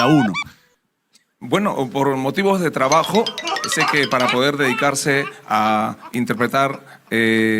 cada uno? Bueno, por motivos de trabajo, sé que para poder dedicarse a interpretar...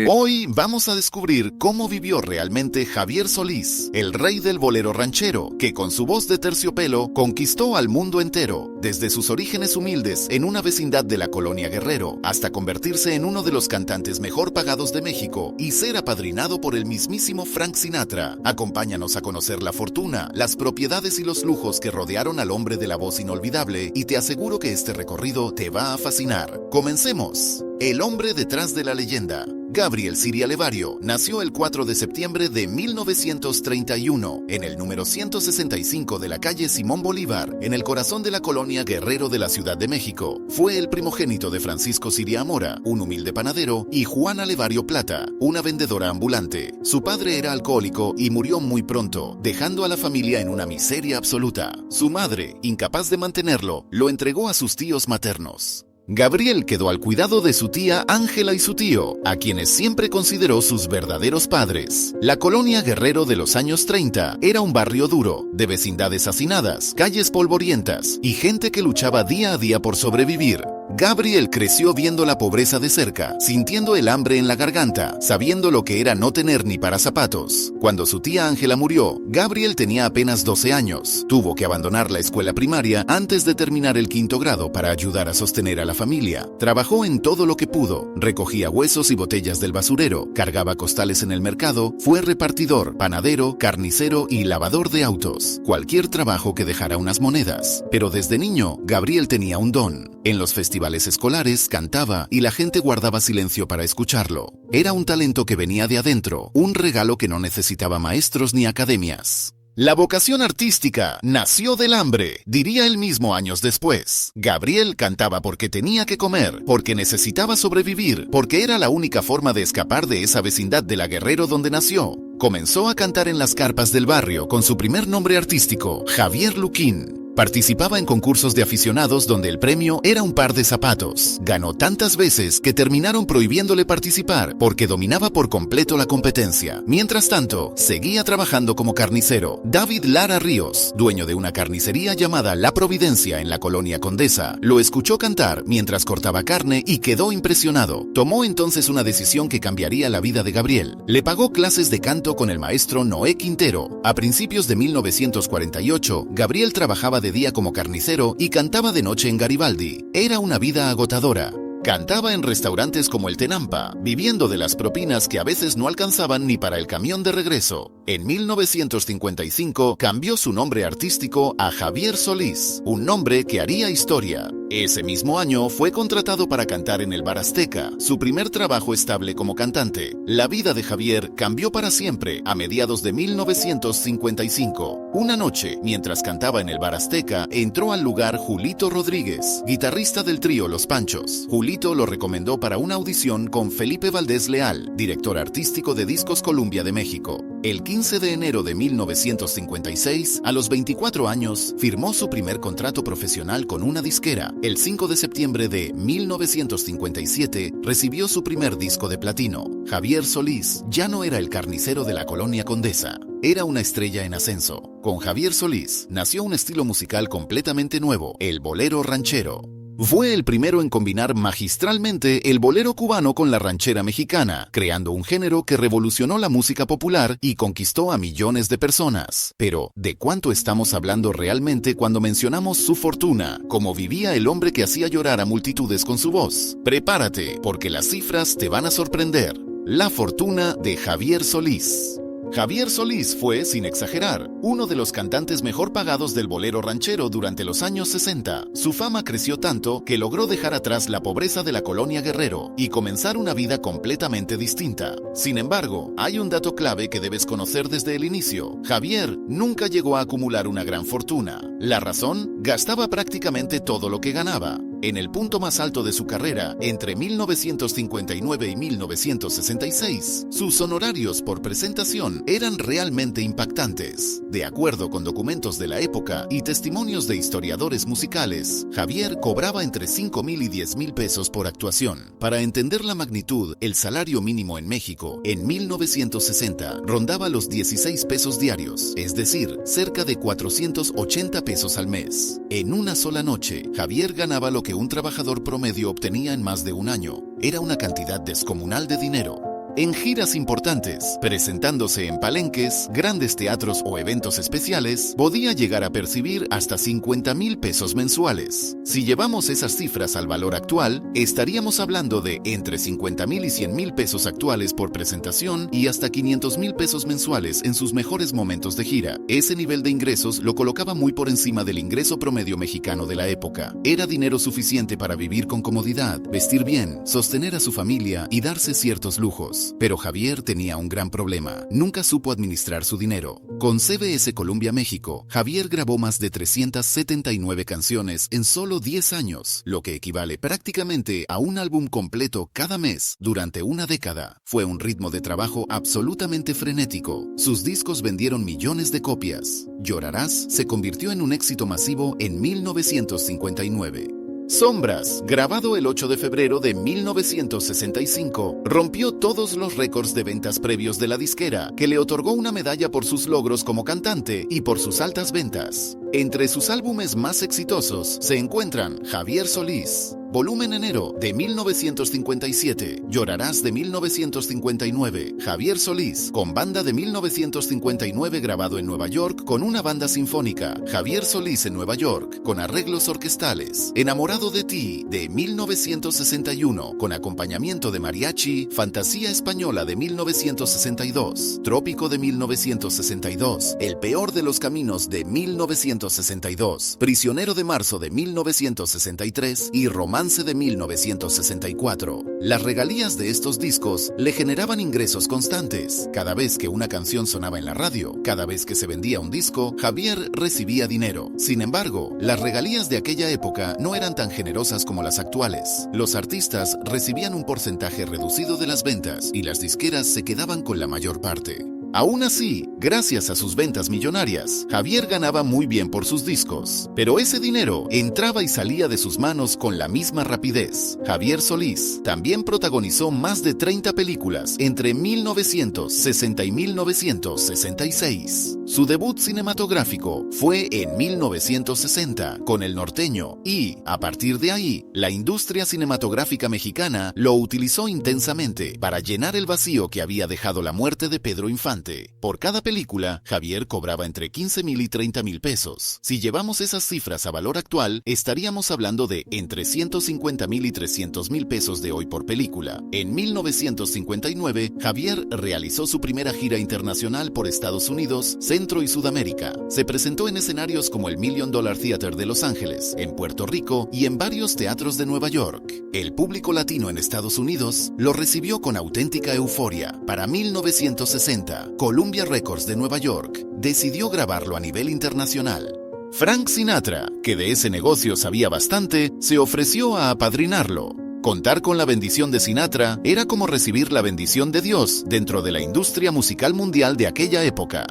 Hoy vamos a descubrir cómo vivió realmente Javier Solís, el rey del bolero ranchero, que con su voz de terciopelo conquistó al mundo entero, desde sus orígenes humildes en una vecindad de la colonia Guerrero, hasta convertirse en uno de los cantantes mejor pagados de México y ser apadrinado por el mismísimo Frank Sinatra. Acompáñanos a conocer la fortuna, las propiedades y los lujos que rodearon al hombre de la voz inolvidable, y te aseguro que este recorrido te va a fascinar. ¡Comencemos! El hombre detrás de la leyenda. Gabriel Siria Levario nació el 4 de septiembre de 1931 en el número 165 de la calle Simón Bolívar, en el corazón de la colonia Guerrero de la Ciudad de México. Fue el primogénito de Francisco Siria Amora, un humilde panadero, y Juana Levario Plata, una vendedora ambulante. Su padre era alcohólico y murió muy pronto, dejando a la familia en una miseria absoluta. Su madre, incapaz de mantenerlo, lo entregó a sus tíos maternos. Gabriel quedó al cuidado de su tía Ángela y su tío, a quienes siempre consideró sus verdaderos padres. La colonia Guerrero de los años 30 era un barrio duro, de vecindades hacinadas, calles polvorientas y gente que luchaba día a día por sobrevivir. Gabriel creció viendo la pobreza de cerca, sintiendo el hambre en la garganta, sabiendo lo que era no tener ni para zapatos. Cuando su tía Ángela murió, Gabriel tenía apenas 12 años. Tuvo que abandonar la escuela primaria antes de terminar el 5º grado para ayudar a sostener a la familia. Trabajó en todo lo que pudo, recogía huesos y botellas del basurero, cargaba costales en el mercado, fue repartidor, panadero, carnicero y lavador de autos. Cualquier trabajo que dejara unas monedas. Pero desde niño, Gabriel tenía un don. En los festivales escolares cantaba y la gente guardaba silencio para escucharlo. Era un talento que venía de adentro, un regalo que no necesitaba maestros ni academias. La vocación artística nació del hambre, diría él mismo años después. Gabriel cantaba porque tenía que comer, porque necesitaba sobrevivir, porque era la única forma de escapar de esa vecindad de la Guerrero donde nació. Comenzó a cantar en las carpas del barrio con su primer nombre artístico, Javier Luquín. Participaba en concursos de aficionados donde el premio era un par de zapatos. Ganó tantas veces que terminaron prohibiéndole participar porque dominaba por completo la competencia. Mientras tanto, seguía trabajando como carnicero. David Lara Ríos, dueño de una carnicería llamada La Providencia en la colonia Condesa, lo escuchó cantar mientras cortaba carne y quedó impresionado. Tomó entonces una decisión que cambiaría la vida de Gabriel. Le pagó clases de canto con el maestro Noé Quintero. A principios de 1948, Gabriel trabajaba de día como carnicero y cantaba de noche en Garibaldi. Era una vida agotadora. Cantaba en restaurantes como el Tenampa, viviendo de las propinas que a veces no alcanzaban ni para el camión de regreso. En 1955 cambió su nombre artístico a Javier Solís, un nombre que haría historia. Ese mismo año fue contratado para cantar en el Bar Azteca, su primer trabajo estable como cantante. La vida de Javier cambió para siempre a mediados de 1955. Una noche, mientras cantaba en el Bar Azteca, entró al lugar Julito Rodríguez, guitarrista del trío Los Panchos. Julito lo recomendó para una audición con Felipe Valdés Leal, director artístico de Discos Columbia de México. El 15 de enero de 1956, a los 24 años, firmó su primer contrato profesional con una disquera. El 5 de septiembre de 1957, recibió su primer disco de platino. Javier Solís ya no era el carnicero de la colonia Condesa. Era una estrella en ascenso. Con Javier Solís nació un estilo musical completamente nuevo, el bolero ranchero. Fue el primero en combinar magistralmente el bolero cubano con la ranchera mexicana, creando un género que revolucionó la música popular y conquistó a millones de personas. Pero, ¿de cuánto estamos hablando realmente cuando mencionamos su fortuna? ¿Cómo vivía el hombre que hacía llorar a multitudes con su voz? Prepárate, porque las cifras te van a sorprender. La fortuna de Javier Solís. Javier Solís fue, sin exagerar, uno de los cantantes mejor pagados del bolero ranchero durante los años 60. Su fama creció tanto que logró dejar atrás la pobreza de la colonia Guerrero y comenzar una vida completamente distinta. Sin embargo, hay un dato clave que debes conocer desde el inicio. Javier nunca llegó a acumular una gran fortuna. La razón, gastaba prácticamente todo lo que ganaba. En el punto más alto de su carrera, entre 1959 y 1966, sus honorarios por presentación eran realmente impactantes. De acuerdo con documentos de la época y testimonios de historiadores musicales, Javier cobraba entre 5,000 y 10,000 pesos por actuación. Para entender la magnitud, el salario mínimo en México en 1960 rondaba los 16 pesos diarios, es decir, cerca de 480 pesos al mes. En una sola noche, Javier ganaba lo que un trabajador promedio obtenía en más de un año. Era una cantidad descomunal de dinero. En giras importantes, presentándose en palenques, grandes teatros o eventos especiales, podía llegar a percibir hasta 50,000 pesos mensuales. Si llevamos esas cifras al valor actual, estaríamos hablando de entre 50,000 y 100,000 pesos actuales por presentación y hasta 500,000 pesos mensuales en sus mejores momentos de gira. Ese nivel de ingresos lo colocaba muy por encima del ingreso promedio mexicano de la época. Era dinero suficiente para vivir con comodidad, vestir bien, sostener a su familia y darse ciertos lujos. Pero Javier tenía un gran problema. Nunca supo administrar su dinero. Con CBS Columbia México, Javier grabó más de 379 canciones en solo 10 años, lo que equivale prácticamente a un álbum completo cada mes durante una década. Fue un ritmo de trabajo absolutamente frenético. Sus discos vendieron millones de copias. Llorarás se convirtió en un éxito masivo en 1959. Sombras, grabado el 8 de febrero de 1965, rompió todos los récords de ventas previos de la disquera, que le otorgó una medalla por sus logros como cantante y por sus altas ventas. Entre sus álbumes más exitosos se encuentran Javier Solís, Volumen Enero de 1957, Llorarás de 1959, Javier Solís, con banda de 1959 grabado en Nueva York con una banda sinfónica, Javier Solís en Nueva York, con arreglos orquestales, Enamorado de ti de 1961, con acompañamiento de mariachi, Fantasía Española de 1962, Trópico de 1962, El peor de los caminos de 1962, Prisionero de marzo de 1963 y Romance de 1964. Las regalías de estos discos le generaban ingresos constantes. Cada vez que una canción sonaba en la radio, cada vez que se vendía un disco, Javier recibía dinero. Sin embargo, las regalías de aquella época no eran tan generosas como las actuales. Los artistas recibían un porcentaje reducido de las ventas y las disqueras se quedaban con la mayor parte. Aún así, gracias a sus ventas millonarias, Javier ganaba muy bien por sus discos, pero ese dinero entraba y salía de sus manos con la misma rapidez. Javier Solís también protagonizó más de 30 películas entre 1960 y 1966. Su debut cinematográfico fue en 1960 con El Norteño y, a partir de ahí, la industria cinematográfica mexicana lo utilizó intensamente para llenar el vacío que había dejado la muerte de Pedro Infante. Por cada película, Javier cobraba entre 15,000 y 30,000 pesos. Si llevamos esas cifras a valor actual, estaríamos hablando de entre 150,000 y 300,000 pesos de hoy por película. En 1959, Javier realizó su primera gira internacional por Estados Unidos, Centro y Sudamérica. Se presentó en escenarios como el $1 Million Theater de Los Ángeles, en Puerto Rico y en varios teatros de Nueva York. El público latino en Estados Unidos lo recibió con auténtica euforia. Para 1960, Columbia Records de Nueva York decidió grabarlo a nivel internacional. Frank Sinatra, que de ese negocio sabía bastante, se ofreció a apadrinarlo. Contar con la bendición de Sinatra era como recibir la bendición de Dios dentro de la industria musical mundial de aquella época.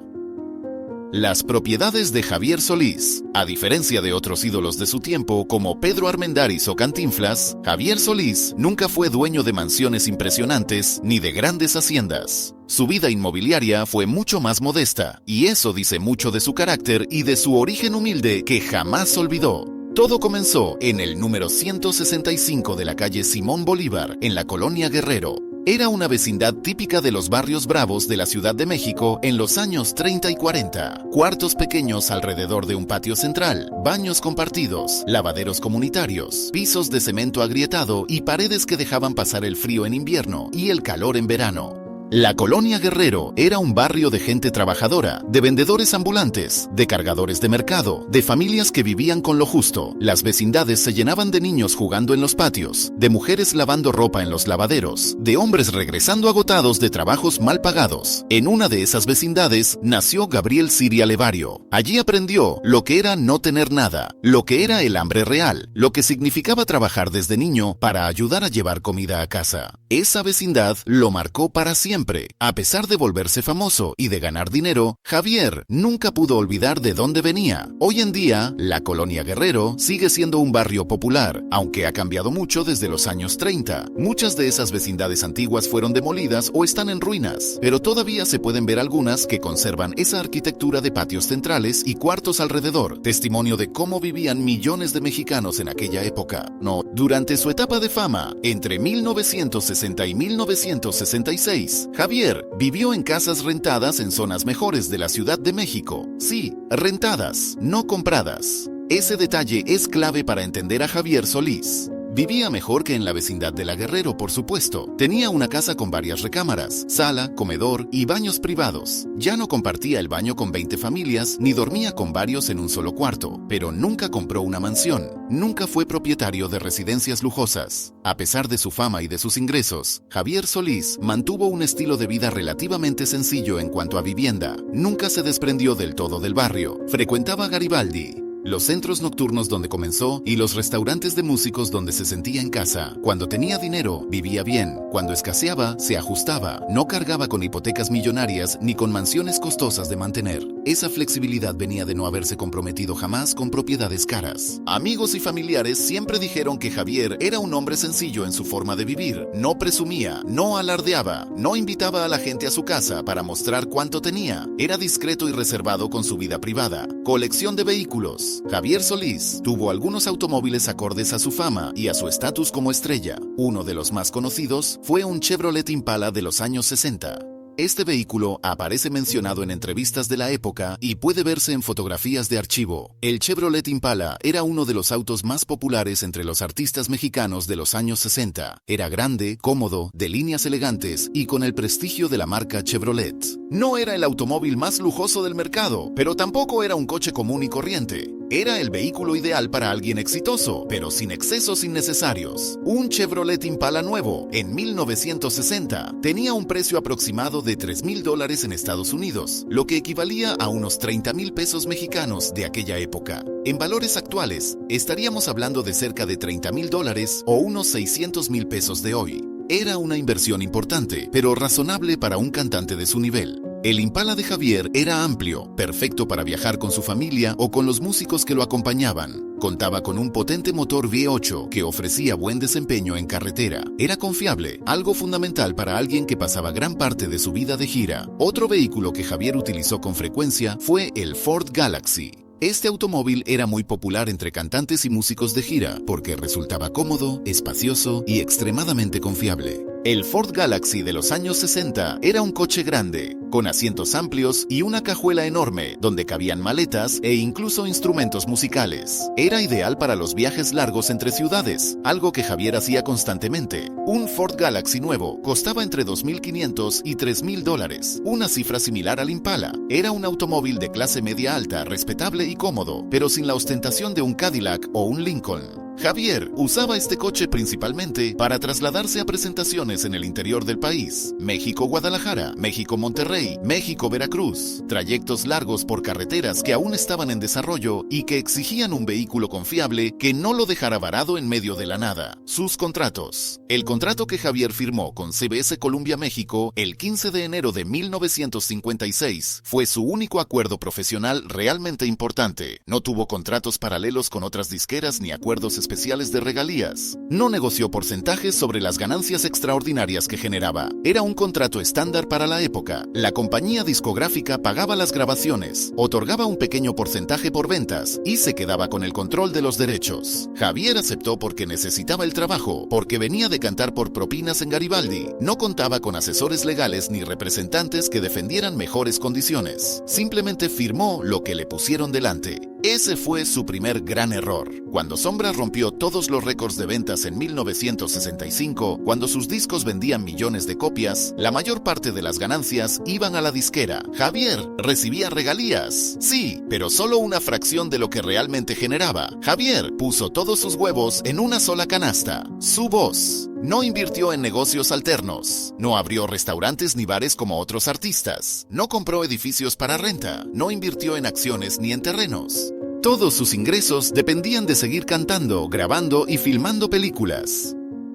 Las propiedades de Javier Solís. A diferencia de otros ídolos de su tiempo como Pedro Armendáriz o Cantinflas, Javier Solís nunca fue dueño de mansiones impresionantes ni de grandes haciendas. Su vida inmobiliaria fue mucho más modesta, y eso dice mucho de su carácter y de su origen humilde que jamás olvidó. Todo comenzó en el número 165 de la calle Simón Bolívar, en la colonia Guerrero. Era una vecindad típica de los barrios bravos de la Ciudad de México en los años 30 y 40. Cuartos pequeños alrededor de un patio central, baños compartidos, lavaderos comunitarios, pisos de cemento agrietado y paredes que dejaban pasar el frío en invierno y el calor en verano. La colonia Guerrero era un barrio de gente trabajadora, de vendedores ambulantes, de cargadores de mercado, de familias que vivían con lo justo. Las vecindades se llenaban de niños jugando en los patios, de mujeres lavando ropa en los lavaderos, de hombres regresando agotados de trabajos mal pagados. En una de esas vecindades nació Gabriel Siria Levario. Allí aprendió lo que era no tener nada, lo que era el hambre real, lo que significaba trabajar desde niño para ayudar a llevar comida a casa. Esa vecindad lo marcó para siempre. A pesar de volverse famoso y de ganar dinero, Javier nunca pudo olvidar de dónde venía. Hoy en día, la Colonia Guerrero sigue siendo un barrio popular, aunque ha cambiado mucho desde los años 30. Muchas de esas vecindades antiguas fueron demolidas o están en ruinas, pero todavía se pueden ver algunas que conservan esa arquitectura de patios centrales y cuartos alrededor, testimonio de cómo vivían millones de mexicanos en aquella época. Durante su etapa de fama, entre 1960 y 1966, Javier vivió en casas rentadas en zonas mejores de la Ciudad de México. Sí, rentadas, no compradas. Ese detalle es clave para entender a Javier Solís. Vivía mejor que en la vecindad de la Guerrero, por supuesto. Tenía una casa con varias recámaras, sala, comedor y baños privados. Ya no compartía el baño con 20 familias, ni dormía con varios en un solo cuarto, pero nunca compró una mansión. Nunca fue propietario de residencias lujosas. A pesar de su fama y de sus ingresos, Javier Solís mantuvo un estilo de vida relativamente sencillo en cuanto a vivienda. Nunca se desprendió del todo del barrio. Frecuentaba Garibaldi, los centros nocturnos donde comenzó y los restaurantes de músicos donde se sentía en casa. Cuando tenía dinero, vivía bien. Cuando escaseaba, se ajustaba. No cargaba con hipotecas millonarias ni con mansiones costosas de mantener. Esa flexibilidad venía de no haberse comprometido jamás con propiedades caras. Amigos y familiares siempre dijeron que Javier era un hombre sencillo en su forma de vivir. No presumía, no alardeaba, no invitaba a la gente a su casa para mostrar cuánto tenía. Era discreto y reservado con su vida privada. Colección de vehículos. Javier Solís tuvo algunos automóviles acordes a su fama y a su estatus como estrella. Uno de los más conocidos fue un Chevrolet Impala de los años 60. Este vehículo aparece mencionado en entrevistas de la época y puede verse en fotografías de archivo. El Chevrolet Impala era uno de los autos más populares entre los artistas mexicanos de los años 60. Era grande, cómodo, de líneas elegantes y con el prestigio de la marca Chevrolet. No era el automóvil más lujoso del mercado, pero tampoco era un coche común y corriente. Era el vehículo ideal para alguien exitoso, pero sin excesos innecesarios. Un Chevrolet Impala nuevo, en 1960, tenía un precio aproximado de $3,000 en Estados Unidos, lo que equivalía a unos 30,000 pesos mexicanos de aquella época. En valores actuales, estaríamos hablando de cerca de $30,000 o unos 600,000 pesos de hoy. Era una inversión importante, pero razonable para un cantante de su nivel. El Impala de Javier era amplio, perfecto para viajar con su familia o con los músicos que lo acompañaban. Contaba con un potente motor V8 que ofrecía buen desempeño en carretera. Era confiable, algo fundamental para alguien que pasaba gran parte de su vida de gira. Otro vehículo que Javier utilizó con frecuencia fue el Ford Galaxy. Este automóvil era muy popular entre cantantes y músicos de gira porque resultaba cómodo, espacioso y extremadamente confiable. El Ford Galaxy de los años 60 era un coche grande, con asientos amplios y una cajuela enorme donde cabían maletas e incluso instrumentos musicales. Era ideal para los viajes largos entre ciudades, algo que Javier hacía constantemente. Un Ford Galaxy nuevo costaba entre $2,500 y $3,000, una cifra similar al Impala. Era un automóvil de clase media alta, respetable y cómodo, pero sin la ostentación de un Cadillac o un Lincoln. Javier usaba este coche principalmente para trasladarse a presentaciones en el interior del país: México-Guadalajara, México-Monterrey, México-Veracruz, trayectos largos por carreteras que aún estaban en desarrollo y que exigían un vehículo confiable que no lo dejara varado en medio de la nada. Sus contratos. El contrato que Javier firmó con CBS Columbia México el 15 de enero de 1956 fue su único acuerdo profesional realmente importante. No tuvo contratos paralelos con otras disqueras ni acuerdos especiales de regalías. No negoció porcentajes sobre las ganancias extraordinarias que generaba. Era un contrato estándar para la época. La compañía discográfica pagaba las grabaciones, otorgaba un pequeño porcentaje por ventas y se quedaba con el control de los derechos. Javier aceptó porque necesitaba el trabajo, porque venía de cantar por propinas en Garibaldi. No contaba con asesores legales ni representantes que defendieran mejores condiciones. Simplemente firmó lo que le pusieron delante. Ese fue su primer gran error. Cuando Sombra rompió todos los récords de ventas en 1965, cuando sus discos vendían millones de copias, la mayor parte de las ganancias iban a la disquera. Javier recibía regalías, sí, pero solo una fracción de lo que realmente generaba. Javier puso todos sus huevos en una sola canasta: su voz. No invirtió en negocios alternos, no abrió restaurantes ni bares como otros artistas, no compró edificios para renta, no invirtió en acciones ni en terrenos. Todos sus ingresos dependían de seguir cantando, grabando y filmando películas.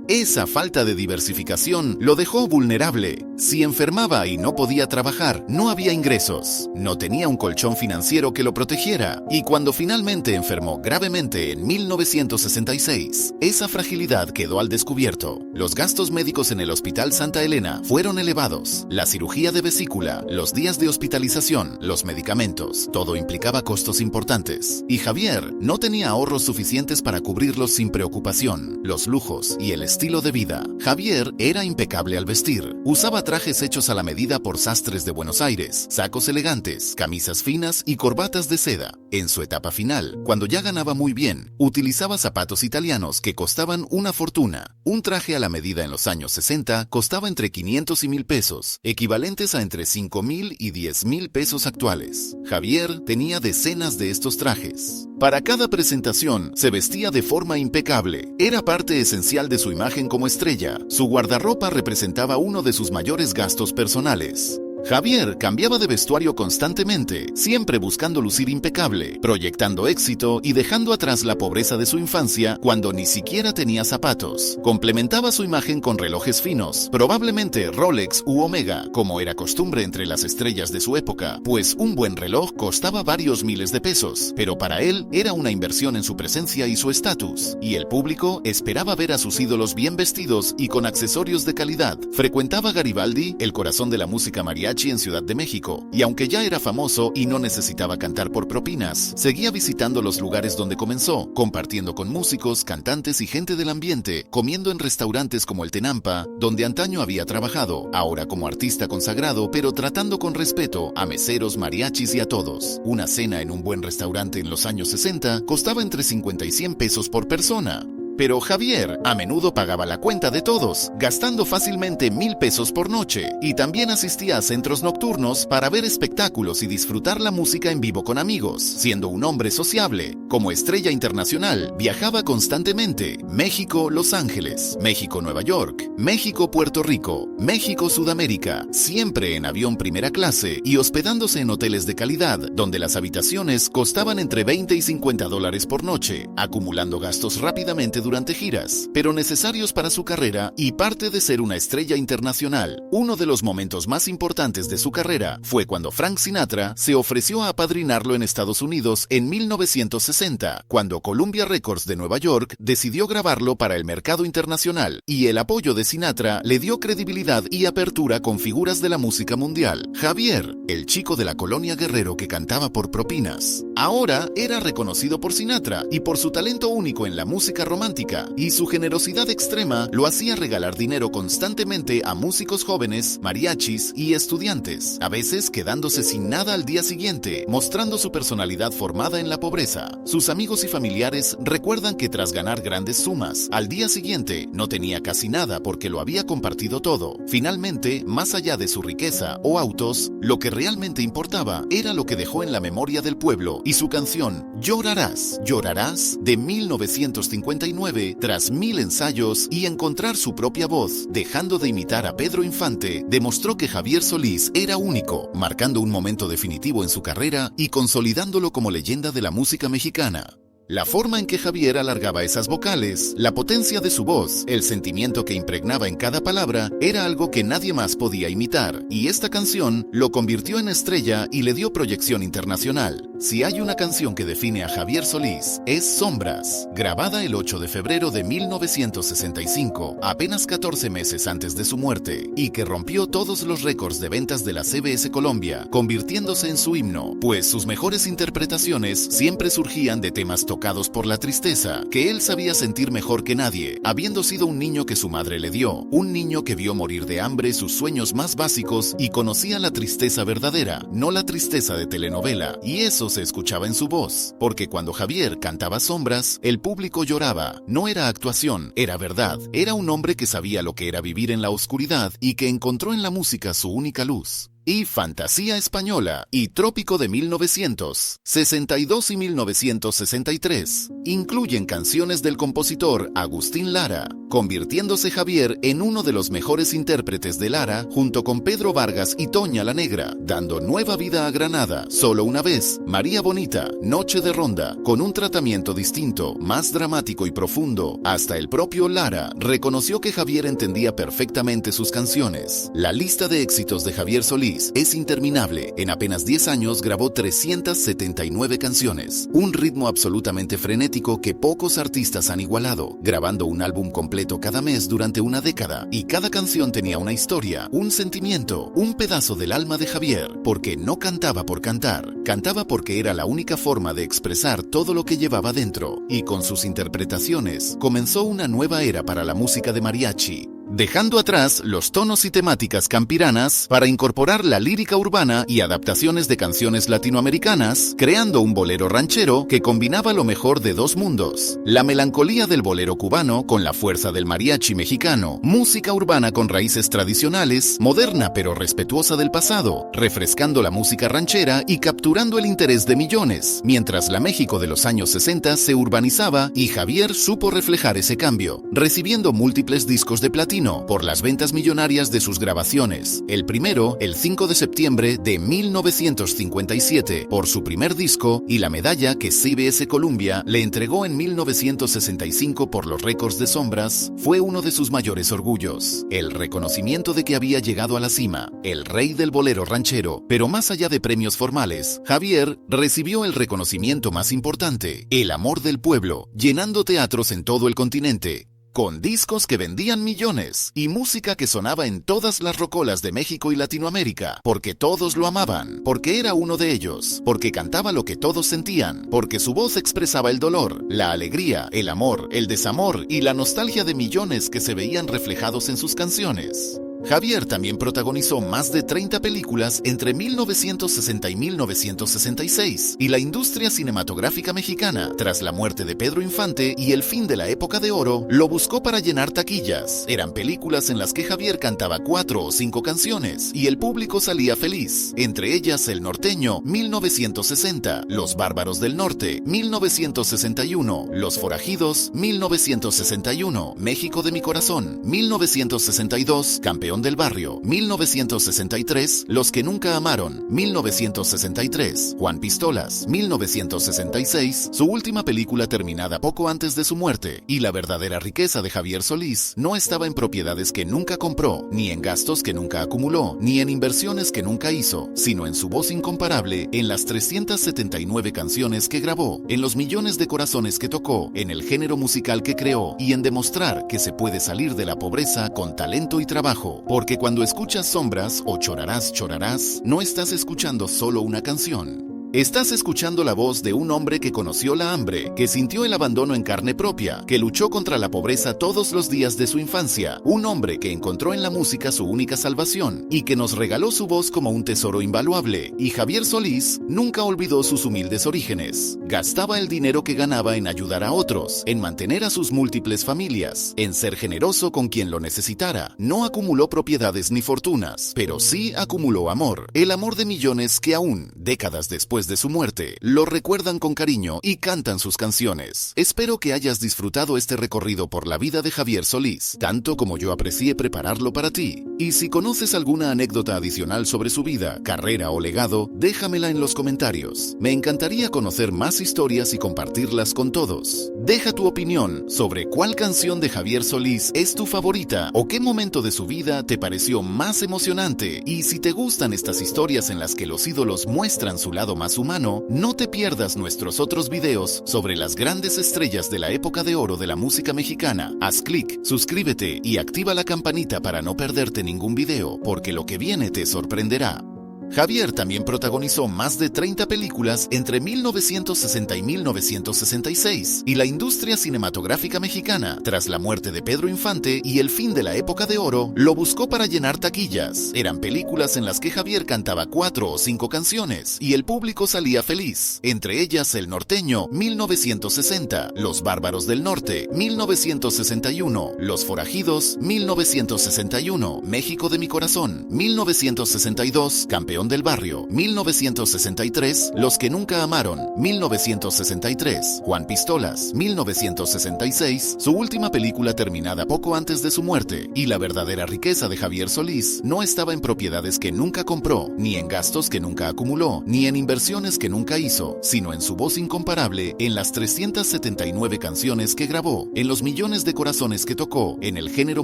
Esa falta de diversificación lo dejó vulnerable. Si enfermaba y no podía trabajar, no había ingresos. No tenía un colchón financiero que lo protegiera. Y cuando finalmente enfermó gravemente en 1966, esa fragilidad quedó al descubierto. Los gastos médicos en el Hospital Santa Elena fueron elevados. La cirugía de vesícula, los días de hospitalización, los medicamentos, todo implicaba costos importantes. Y Javier no tenía ahorros suficientes para cubrirlos sin preocupación. Los lujos y el estilo de vida. Javier era impecable al vestir. Usaba trajes hechos a la medida por sastres de Buenos Aires, sacos elegantes, camisas finas y corbatas de seda. En su etapa final, cuando ya ganaba muy bien, utilizaba zapatos italianos que costaban una fortuna. Un traje a la medida en los años 60 costaba entre 500 y 1000 pesos, equivalentes a entre 5000 y 10,000 pesos actuales. Javier tenía decenas de estos trajes. Para cada presentación, se vestía de forma impecable. Era parte esencial de su imagen como estrella. Su guardarropa representaba uno de sus mayores gastos personales. Javier cambiaba de vestuario constantemente, siempre buscando lucir impecable, proyectando éxito y dejando atrás la pobreza de su infancia cuando ni siquiera tenía zapatos. Complementaba su imagen con relojes finos, probablemente Rolex u Omega, como era costumbre entre las estrellas de su época, pues un buen reloj costaba varios miles de pesos, pero para él era una inversión en su presencia y su estatus, y el público esperaba ver a sus ídolos bien vestidos y con accesorios de calidad. Frecuentaba Garibaldi, el corazón de la música mariachi en Ciudad de México, y aunque ya era famoso y no necesitaba cantar por propinas, seguía visitando los lugares donde comenzó, compartiendo con músicos, cantantes y gente del ambiente, comiendo en restaurantes como el Tenampa, donde antaño había trabajado, ahora como artista consagrado, pero tratando con respeto a meseros, mariachis y a todos. Una cena en un buen restaurante en los años 60 costaba entre 50 y 100 pesos por persona. Pero Javier a menudo pagaba la cuenta de todos, gastando fácilmente 1000 pesos por noche, y también asistía a centros nocturnos para ver espectáculos y disfrutar la música en vivo con amigos, siendo un hombre sociable. Como estrella internacional, viajaba constantemente: México, Los Ángeles, México, Nueva York, México, Puerto Rico, México, Sudamérica, siempre en avión primera clase y hospedándose en hoteles de calidad, donde las habitaciones costaban entre $20 y $50 por noche, acumulando gastos rápidamente durante giras, pero necesarios para su carrera y parte de ser una estrella internacional. Uno de los momentos más importantes de su carrera fue cuando Frank Sinatra se ofreció a apadrinarlo en Estados Unidos en 1960, cuando Columbia Records de Nueva York decidió grabarlo para el mercado internacional, y el apoyo de Sinatra le dio credibilidad y apertura con figuras de la música mundial. Javier, el chico de la colonia Guerrero que cantaba por propinas, ahora era reconocido por Sinatra y por su talento único en la música romántica, y su generosidad extrema lo hacía regalar dinero constantemente a músicos jóvenes, mariachis y estudiantes, a veces quedándose sin nada al día siguiente, mostrando su personalidad formada en la pobreza. Sus amigos y familiares recuerdan que tras ganar grandes sumas, al día siguiente no tenía casi nada porque lo había compartido todo. Finalmente, más allá de su riqueza o autos, lo que realmente importaba era lo que dejó en la memoria del pueblo, y su canción Llorarás, Llorarás, de 1959, tras 1000 ensayos y encontrar su propia voz, dejando de imitar a Pedro Infante, demostró que Javier Solís era único, marcando un momento definitivo en su carrera y consolidándolo como leyenda de la música mexicana. La forma en que Javier alargaba esas vocales, la potencia de su voz, el sentimiento que impregnaba en cada palabra, era algo que nadie más podía imitar, y esta canción lo convirtió en estrella y le dio proyección internacional. Si hay una canción que define a Javier Solís, es Sombras, grabada el 8 de febrero de 1965, apenas 14 meses antes de su muerte, y que rompió todos los récords de ventas de la CBS Colombia, convirtiéndose en su himno, pues sus mejores interpretaciones siempre surgían de temas tocados por la tristeza, que él sabía sentir mejor que nadie, habiendo sido un niño que su madre le dio, un niño que vio morir de hambre sus sueños más básicos y conocía la tristeza verdadera, no la tristeza de telenovela, y eso se escuchaba en su voz, porque cuando Javier cantaba Sombras, el público lloraba. No era actuación, era verdad. Era un hombre que sabía lo que era vivir en la oscuridad y que encontró en la música su única luz. y Fantasía Española y Trópico de 1962 y 1963. Incluyen canciones del compositor Agustín Lara, convirtiéndose Javier en uno de los mejores intérpretes de Lara junto con Pedro Vargas y Toña la Negra, dando nueva vida a Granada, Solo una vez, María Bonita, Noche de Ronda, con un tratamiento distinto, más dramático y profundo. Hasta el propio Lara reconoció que Javier entendía perfectamente sus canciones. La lista de éxitos de Javier Solís es interminable. En apenas 10 años grabó 379 canciones, un ritmo absolutamente frenético que pocos artistas han igualado, grabando un álbum completo cada mes durante una década, y cada canción tenía una historia, un sentimiento, un pedazo del alma de Javier, porque no cantaba por cantar, cantaba porque era la única forma de expresar todo lo que llevaba dentro, y con sus interpretaciones comenzó una nueva era para la música de mariachi, dejando atrás los tonos y temáticas campiranas para incorporar la lírica urbana y adaptaciones de canciones latinoamericanas, creando un bolero ranchero que combinaba lo mejor de dos mundos: la melancolía del bolero cubano con la fuerza del mariachi mexicano, música urbana con raíces tradicionales, moderna pero respetuosa del pasado, refrescando la música ranchera y capturando el interés de millones, mientras la México de los años 60 se urbanizaba, y Javier supo reflejar ese cambio, recibiendo múltiples discos de platino por las ventas millonarias de sus grabaciones. El primero, el 5 de septiembre de 1957, por su primer disco, y la medalla que CBS Columbia le entregó en 1965 por los récords de sombras, fue uno de sus mayores orgullos. El reconocimiento de que había llegado a la cima, el rey del bolero ranchero. Pero más allá de premios formales, Javier recibió el reconocimiento más importante: el amor del pueblo, llenando teatros en todo el continente, con discos que vendían millones y música que sonaba en todas las rocolas de México y Latinoamérica, porque todos lo amaban, porque era uno de ellos, porque cantaba lo que todos sentían, porque su voz expresaba el dolor, la alegría, el amor, el desamor y la nostalgia de millones que se veían reflejados en sus canciones. Javier también protagonizó más de 30 películas entre 1960 y 1966, y la industria cinematográfica mexicana, tras la muerte de Pedro Infante y el fin de la época de oro, lo buscó para llenar taquillas. Eran películas en las que Javier cantaba 4 o 5 canciones y el público salía feliz, entre ellas El Norteño, 1960, Los Bárbaros del Norte, 1961, Los Forajidos, 1961, México de mi corazón, 1962, Campeón del Barrio, 1963, Los que nunca amaron, 1963, Juan Pistolas, 1966, su última película terminada poco antes de su muerte. Y la verdadera riqueza de Javier Solís no estaba en propiedades que nunca compró, ni en gastos que nunca acumuló, ni en inversiones que nunca hizo, sino en su voz incomparable, en las 379 canciones que grabó, en los millones de corazones que tocó, en el género musical que creó, y en demostrar que se puede salir de la pobreza con talento y trabajo. Porque cuando escuchas Sombras o Chorarás, Chorarás, no estás escuchando solo una canción. Estás escuchando la voz de un hombre que conoció la hambre, que sintió el abandono en carne propia, que luchó contra la pobreza todos los días de su infancia, un hombre que encontró en la música su única salvación y que nos regaló su voz como un tesoro invaluable. Y Javier Solís nunca olvidó sus humildes orígenes. Gastaba el dinero que ganaba en ayudar a otros, en mantener a sus múltiples familias, en ser generoso con quien lo necesitara. No acumuló propiedades ni fortunas, pero sí acumuló amor, el amor de millones que aún, décadas después de su muerte, lo recuerdan con cariño y cantan sus canciones. Espero que hayas disfrutado este recorrido por la vida de Javier Solís, tanto como yo aprecié prepararlo para ti. Y si conoces alguna anécdota adicional sobre su vida, carrera o legado, déjamela en los comentarios. Me encantaría conocer más historias y compartirlas con todos. Deja tu opinión sobre cuál canción de Javier Solís es tu favorita o qué momento de su vida te pareció más emocionante. Y si te gustan estas historias en las que los ídolos muestran su lado más humano, no te pierdas nuestros otros videos sobre las grandes estrellas de la época de oro de la música mexicana. Haz clic, suscríbete y activa la campanita para no perderte ningún video, porque lo que viene te sorprenderá. Javier también protagonizó más de 30 películas entre 1960 y 1966, y la industria cinematográfica mexicana, tras la muerte de Pedro Infante y el fin de la época de oro, lo buscó para llenar taquillas. Eran películas en las que Javier cantaba 4 o 5 canciones y el público salía feliz, entre ellas El Norteño, 1960, Los Bárbaros del Norte, 1961, Los Forajidos, 1961, México de mi corazón, 1962, Campeón del Barrio, 1963, Los que nunca amaron, 1963, Juan Pistolas, 1966, su última película terminada poco antes de su muerte, y la verdadera riqueza de Javier Solís no estaba en propiedades que nunca compró, ni en gastos que nunca acumuló, ni en inversiones que nunca hizo, sino en su voz incomparable, en las 379 canciones que grabó, en los millones de corazones que tocó, en el género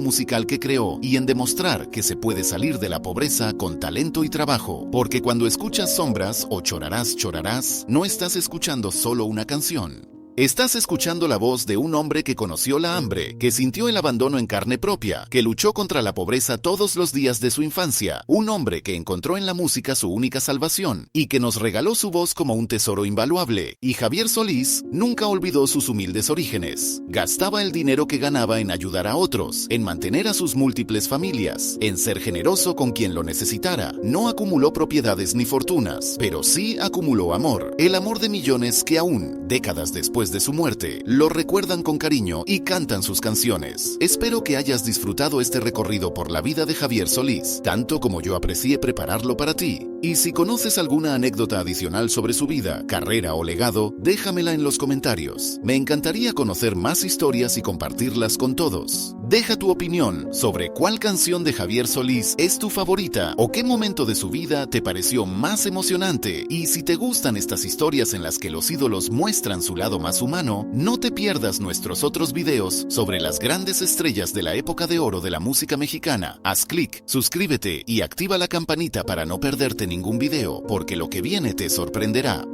musical que creó y en demostrar que se puede salir de la pobreza con talento y trabajo. Porque cuando escuchas Sombras o Chorarás, Chorarás, no estás escuchando solo una canción. Estás escuchando la voz de un hombre que conoció la hambre, que sintió el abandono en carne propia, que luchó contra la pobreza todos los días de su infancia, un hombre que encontró en la música su única salvación y que nos regaló su voz como un tesoro invaluable. Y Javier Solís nunca olvidó sus humildes orígenes. Gastaba el dinero que ganaba en ayudar a otros, en mantener a sus múltiples familias, en ser generoso con quien lo necesitara. No acumuló propiedades ni fortunas, pero sí acumuló amor, el amor de millones que aún, décadas después de su muerte, lo recuerdan con cariño y cantan sus canciones. Espero que hayas disfrutado este recorrido por la vida de Javier Solís, tanto como yo aprecié prepararlo para ti. Y si conoces alguna anécdota adicional sobre su vida, carrera o legado, déjamela en los comentarios. Me encantaría conocer más historias y compartirlas con todos. Deja tu opinión sobre cuál canción de Javier Solís es tu favorita o qué momento de su vida te pareció más emocionante. Y si te gustan estas historias en las que los ídolos muestran su lado más humano, no te pierdas nuestros otros videos sobre las grandes estrellas de la época de oro de la música mexicana. Haz clic, suscríbete y activa la campanita para no perderte ningún video, porque lo que viene te sorprenderá.